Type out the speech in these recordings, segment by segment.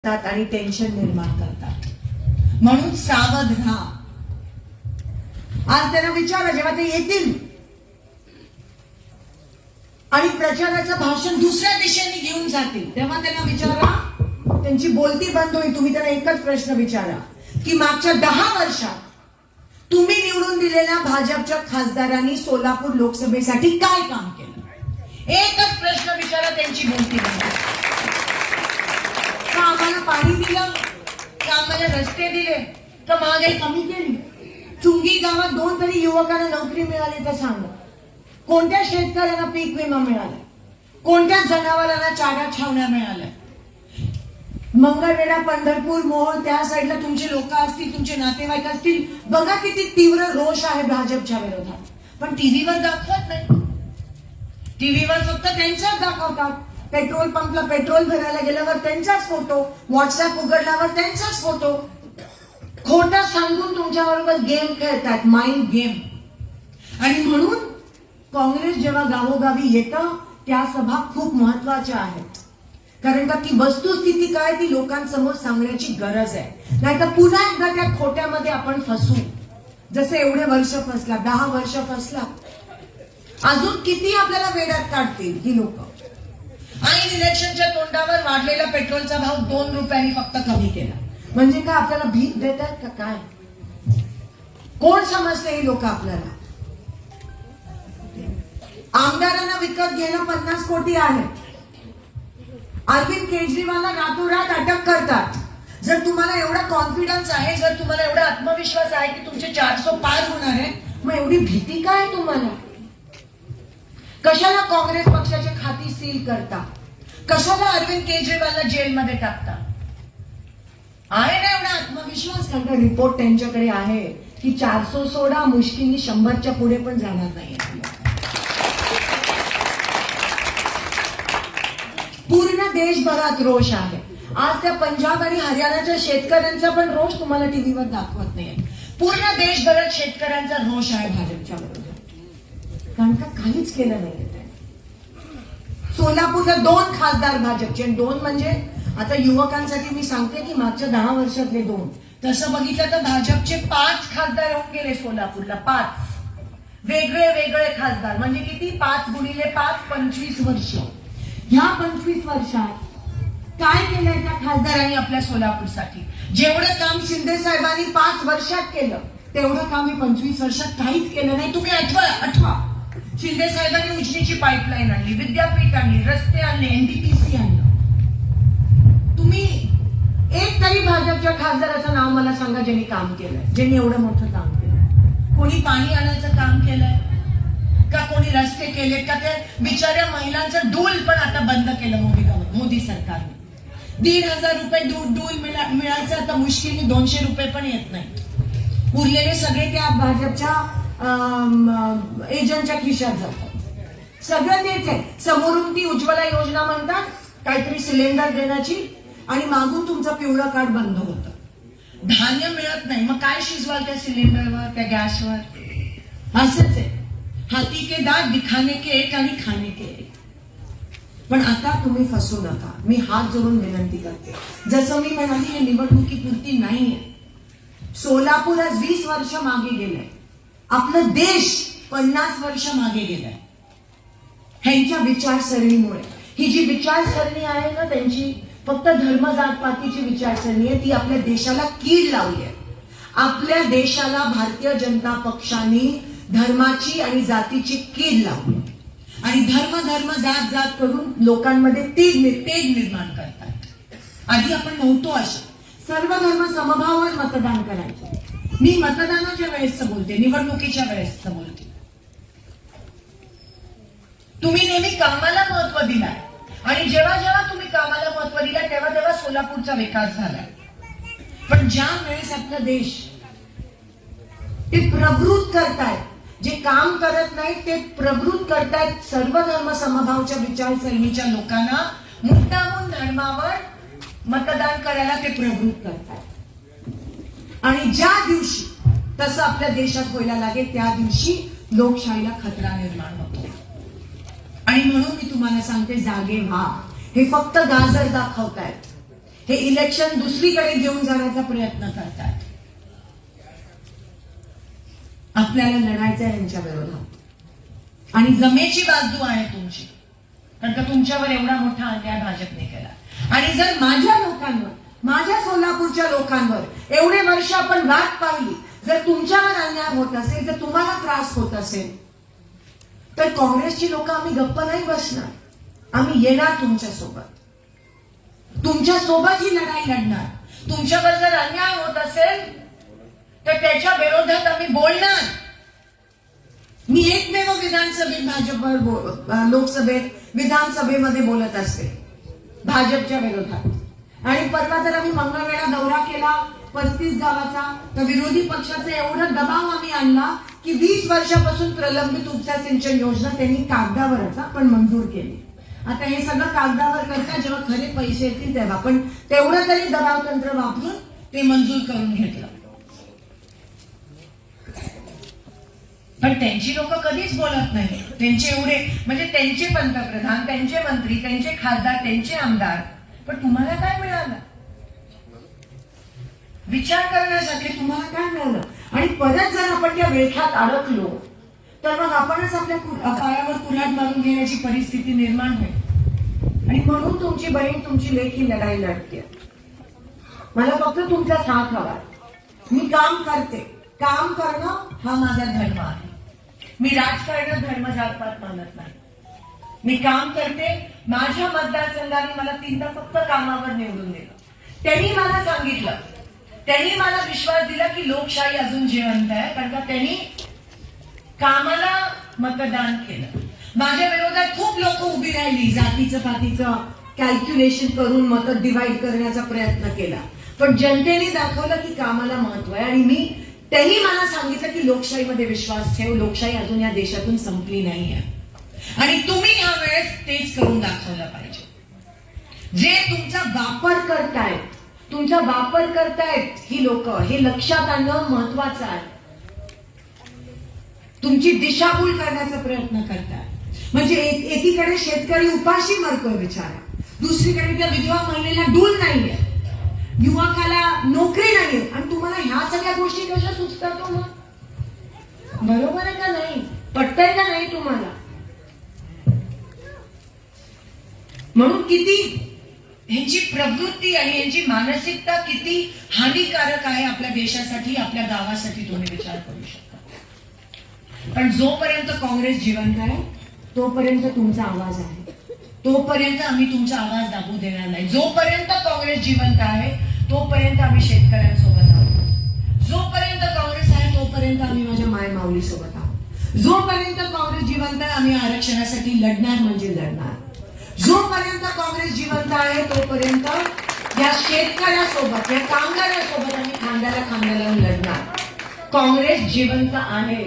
आणि टेन्शन निर्माण करतात. म्हणून सावध राहा. आज त्यांना विचारा, जेव्हा ते येतील आणि प्रचाराचं भाषण दुसऱ्या दिशेने घेऊन जातील, तेव्हा त्यांना विचारा, त्यांची बोलती बंद होईल. तुम्ही त्यांना एकच प्रश्न विचारा की मागच्या 10 वर्षात तुम्ही निवडून दिलेल्या भाजपच्या खासदारांनी सोलापूर लोकसभेसाठी काय काम केलं. एकच प्रश्न विचारा, त्यांची बोलती बंद. का आम्हाला पाणी दिलं, का आम्हाला रस्ते दिले, का महागाई कमी केली. चुंगी गावात 2 तरी युवकांना नोकरी मिळाली तर सांगा. कोणत्या शेतकऱ्यांना पीक विमा मिळाला, कोणत्या जनावरांना चारा छावण्या मिळाल्या. मंगळवेढा, पंढरपूर, मोहोळ त्या साईडला तुमचे लोक असतील, तुमचे नातेवाईक असतील, बघा किती तीव्र रोष आहे भाजपच्या विरोधात. पण टीव्हीवर दाखवत नाही. टीव्हीवर फक्त त्यांचाच दाखवतात. पेट्रोल पंपला पेट्रोल भरायला गेल्यावर त्यांचाच फोटो, व्हॉट्सअप उघडल्यावर त्यांचाच फोटो. खोटं सांगून तुमच्याबरोबर गेम खेळतात, माइंड गेम. आणि म्हणून काँग्रेस जेव्हा गावोगावी येतं, त्या सभा खूप महत्वाच्या आहेत. कारण का ती वस्तुस्थिती काय ती लोकांसमोर सांगण्याची गरज आहे. नाहीतर पुन्हा एकदा त्या खोट्यामध्ये आपण फसू. जसे एवढे वर्ष फसला, 10 वर्ष फसला, अजून किती आपल्याला वेड्यात काढतील ही लोक. आणि इलेक्शनच्या तोंडावर वाढलेला पेट्रोलचा भाव 2 रुपयांनी फक्त कमी केला. म्हणजे काय आपल्याला भीक देतात का काय? कोण समजते ही लोक आपल्याला? आमदारांना विकत घेणं 50 कोटी आहे. अरविंद केजरीवालला रातोरात अटक करतात. जर तुम्हाला एवढा कॉन्फिडन्स आहे, जर तुम्हाला एवढा आत्मविश्वास आहे की तुमचे 400 पार होणार आहे, मग एवढी भीती काय तुम्हाला? कशाला काँग्रेस पक्षाचे खाती सील करता? कशाला अरविंद केजरीवालला जेलमध्ये टाकता? आहे ना एवढा आत्मविश्वास? कारण का रिपोर्ट त्यांच्याकडे आहे की 400 सोडा, मुश्किलनी 100च्या पुढे पण जाणार नाही. पूर्ण देशभरात रोष आहे. आज त्या पंजाब आणि हरियाणाच्या शेतकऱ्यांचा पण रोष तुम्हाला टीव्हीवर दाखवत नाही. पूर्ण देशभरात शेतकऱ्यांचा रोष आहे भाजपच्या विरोधात. कारण का काहीच केलं नाही. सोलापूरला 2 खासदार भाजपचे, 2 म्हणजे आता युवकांसाठी मी सांगते की मागच्या 10 वर्षातले 2. तसं बघितलं तर भाजपचे 5 खासदार होऊन गेले सोलापूरला. 5 वेगळे वेगळे खासदार. म्हणजे किती? 5 गुणिले 5 25 वर्ष. ह्या 25 वर्षात काय केलंय त्या खासदारांनी आपल्या सोलापूरसाठी? जेवढं काम शिंदे साहेबांनी 5 वर्षात केलं, तेवढं काम मी 25 वर्षात काहीच केलं नाही. तुम्ही आठवा. शिंदे साहेबांनी उजनीची पाईपलाईन आणली, विद्यापीठ आणली, रस्ते आणले, एनटीपीसी आणलं. तुम्ही एक तरी भाजपच्या खासदाराचं नाव मला सांगा ज्यांनी काम केलंय, ज्यांनी एवढं मोठं काम केलंय. कोणी पाणी आणायचं काम केलंय का? कोणी रस्ते केलेत का? ते बिचाऱ्या महिलांचं डूल पण आता बंद केलं मोदी सरकारने. 1,500 रुपये डूल मिळायचं आता मुश्किलने 200 रुपये पण येत नाही. उरलेले सगळे त्या भाजपच्या एजंटच्या खिशात जातात. सगळं तेच आहे. समोरून ती उज्ज्वला योजना म्हणतात, काहीतरी सिलेंडर देण्याची, आणि मागून तुमचं पिवळं कार्ड बंद होतं. धान्य मिळत नाही, मग काय शिजवाल त्या सिलेंडरवर, त्या गॅसवर? असंच आहे. हाथी के दात दिखाने के एक आणि खाने के एक. पण आता तुम्ही फसू नका. मी हात जोडून विनंती करते. जसं मी म्हणाली, हे निवडणुकीपुरती नाहीये. सोलापूर आज 20 वर्ष मागे गेलंय. आपलं देश 50 वर्ष मागे गेलाय ह्यांच्या विचारसरणीमुळे. ही जी विचारसरणी आहे ना त्यांची, फक्त धर्म जातपातीची विचारसरणी आहे. ती आपल्या देशाला कीड लावली आहे. आपल्या देशाला भारतीय जनता पक्षाने धर्माची आणि जातीची कीड लावली आणि धर्म जात करून लोकांमध्ये तेज निर्माण करतात. आधी आपण नव्हतो असे. सर्व धर्म समभावावर मतदान करायचे. मी मतदानाच्या वेळेसच बोलते, निवडणुकीच्या वेळेसच बोलते. तुम्ही नेहमी कामाला महत्व दिलाय आणि जेव्हा जेव्हा तुम्ही कामाला महत्व दिलाय तेव्हा सोलापूरचा विकास झालाय. पण ज्या वेळेस आपला देश ते प्रवृत्त करतायत, जे काम करत नाहीत ते प्रवृत्त करतायत सर्व धर्म समभावच्या विचारसरणीच्या लोकांना मुद्दामून धर्मावर मतदान करायला ते प्रवृत्त करतायत. आणि ज्या दिवशी तसं आपल्या देशात व्हायला लागेल त्या दिवशी लोकशाहीला खतरा निर्माण होतो. आणि म्हणून मी तुम्हाला सांगते, जागे व्हा. हे फक्त गाजर दाखवतायत. हे इलेक्शन दुसरीकडे घेऊन जाण्याचा प्रयत्न करतात. आपल्याला लढायचं आहे यांच्या विरोधात आणि जमेची बाजू आहे तुमची, कारण का तुमच्यावर एवढा मोठा अन्याय भाजपने केला. आणि जर माझ्या लोकांवर, माझ्या सोलापूरच्या लोकांवर एवढे वर्ष आपण वाट पाहिली, जर तुमच्यावर अन्याय होत असेल, जर तुम्हाला त्रास होत असेल, तर काँग्रेसची लोक आम्ही गप्प नाही बसणार. आम्ही येणार तुमच्या सोबत, तुमच्या सोबत ही लढाई लढणार. तुमच्यावर जर अन्याय होत असेल तर त्याच्या विरोधात आम्ही बोलणार. मी एकमेव विधानसभेत भाजप लोकसभेत विधानसभेमध्ये बोलत असते भाजपच्या विरोधात. आणि परवा तर आम्ही मंगळवेढा दौरा केला 35 गावाचा, तर विरोधी पक्षाचा एवढा दबाव आम्ही आणला की 20 वर्षापासून प्रलंबित उपसा सिंचन योजना त्यांनी कागदावरच पण मंजूर केली. आता हे सगळं कागदावर करता, जेव्हा खरे पैसे येतील तेव्हा, पण तेवढं तरी दबाव तंत्र वापरून ते मंजूर करून घेतलं. पण त्यांची लोक कधीच बोलत नाही. त्यांचे एवढे म्हणजे त्यांचे पंतप्रधान, त्यांचे मंत्री, त्यांचे खासदार, त्यांचे आमदार, पण तुम्हाला काय मिळालं? विचार करण्यासाठी तुम्हाला काय मिळालं? आणि परत जर आपण त्या वेळात अडकलो तर मग आपणच आपल्या पायावर कुऱ्हाड मारून घेण्याची परिस्थिती निर्माण होईल. आणि म्हणून तुमची बहीण, तुमची लेक ही लढाई लढते. मला फक्त तुमचा साथ हवा. मी काम करते, काम करणं हा माझा धर्म आहे. मी राजकारणात धर्म जातपात मानत नाही. मी काम करते. माझ्या मतदारसंघाने मला 3दा फक्त कामावर निवडून दिलं. त्यांनी मला सांगितलं, त्यांनी मला विश्वास दिला की लोकशाही अजून जिवंत आहे, कारण का त्यांनी कामाला मतदान केलं. माझ्या विरोधात खूप लोक उभी राहिली, जातीचं पातीचं कॅल्क्युलेशन करून मत डिवाइड करण्याचा प्रयत्न केला, पण जनतेने दाखवलं की कामाला महत्व आहे. आणि त्यांनी मला सांगितलं की लोकशाहीमध्ये विश्वास ठेव, लोकशाही अजून या देशातून संपली नाहीये. आणि तुम्ही ह्या वेळेस तेच करून दाखवलं पाहिजे. जे तुमचा वापर करतायत, तुमचा वापर करतायत ही लोक, हे लक्षात आणणं महत्वाचं आहे. तुमची दिशाभूल करण्याचा प्रयत्न करतायत. म्हणजे एकीकडे शेतकरी उपाशी मरतोय बिचारा, दुसरीकडे त्या विधवा महिलेला डूल नाहीये, युवकाला नोकरी नाहीये, आणि तुम्हाला ह्या सगळ्या गोष्टी कशा सुचतात हो? मग बरोबर आहे का नाही? पटतंय का नाही तुम्हाला? म्हणून किती ह्यांची प्रवृत्ती आणि यांची मानसिकता किती हानिकारक आहे आपल्या देशासाठी, आपल्या गावासाठी तुम्ही विचार करू शकता. पण जोपर्यंत काँग्रेस जिवंत आहे तोपर्यंत तुमचा आवाज आहे, तोपर्यंत आम्ही तुमचा आवाज दाबू देणार नाही. जोपर्यंत काँग्रेस जिवंत आहे तोपर्यंत आम्ही शेतकऱ्यांसोबत आहोत. जोपर्यंत काँग्रेस आहे तोपर्यंत आम्ही माझ्या मायमाऊली सोबत आहोत. जोपर्यंत काँग्रेस जिवंत आहे आम्ही आरक्षणासाठी लढणार म्हणजे लढणार. जोपर्यंत काँग्रेस जिवंत आहे तोपर्यंत या शेतकऱ्यासोबत, या कामगारांसोबत आम्ही खांद्याला खांदा लावून लढणार. काँग्रेस जिवंत आहे,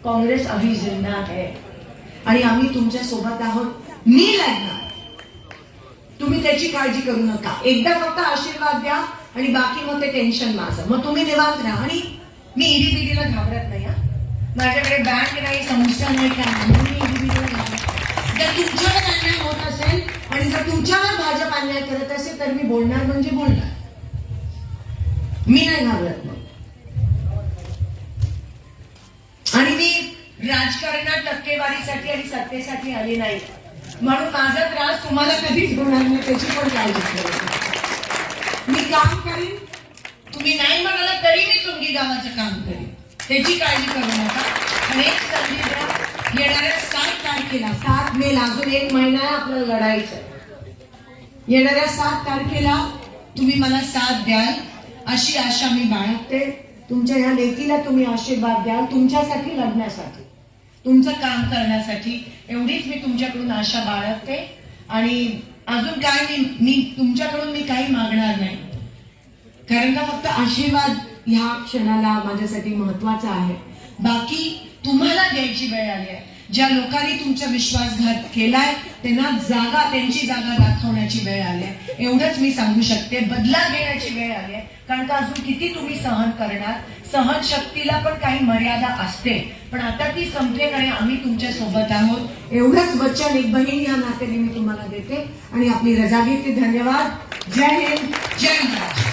काँग्रेस अभी जिंदा है, आणि आम्ही तुमच्या सोबत आहोत. मी लढणार, तुम्ही त्याची काळजी करू नका. एकदा फक्त आशीर्वाद द्या आणि बाकी मग ते टेन्शन माझं, मग तुम्ही निवांत राहा. आणि मी ईडीबीडीला घाबरत नाही. माझ्याकडे बँक नाही, संस्था नाही, काय नाही. मी ईडीबीडीला घाबरत. जर तुमच्यावर अन्याय होत असेल आणि जर तुमच्यावर भाजप अन्याय करत असेल तर मी बोलणार म्हणजे बोलणार. मी नाही घाबरत. मग आणि मी राजकारणात टक्केवारीसाठी आणि सत्तेसाठी आली नाही, म्हणून माझा त्रास तुम्हाला कधीच होणार नाही त्याची पण काळजी करू. मी काम करीन, तुम्ही नाही म्हणाला तरी मी चुंगी गावाचं काम करीन, त्याची काळजी करू नका. आणि एक संधी द्या, येणाऱ्या 7 तारखेला, 7 मेला, अजून 1 महिना आहे आपल्याला लढायचं. येणाऱ्या 7 तारखेला तुम्ही मला साथ द्याल अशी आशा मी बाळगते. तुमच्या या लेकीला तुम्ही आशीर्वाद द्याल, तुमच्यासाठी लढण्यासाठी, तुमचं काम करण्यासाठी, एवढीच मी तुमच्याकडून आशा बाळगते. आणि अजून काय मी तुमच्याकडून मी काही मागणार नाही, कारण का फक्त आशीर्वाद ह्या क्षणाला माझ्यासाठी महत्वाचा आहे. बाकी तुम्हाला द्यायची वेळ आली आहे. ज्या लोकांनी तुमचा विश्वासघात केलाय त्यांना त्यांची जागा दाखवण्याची वेळ आली आहे. एवढंच मी सांगू शकते. बदला घेण्याची वेळ आली आहे, कारण का अजून किती तुम्ही सहन करणार. सहनशक्तीला पण काही मर्यादा असते, पण आता ती संपते आणि आम्ही तुमच्या सोबत आहोत एवढंच वचन एक बहीण या नात्याने मी तुम्हाला देते आणि आपली रजा घेते. धन्यवाद. जय हिंद, जय महाराष्ट्र.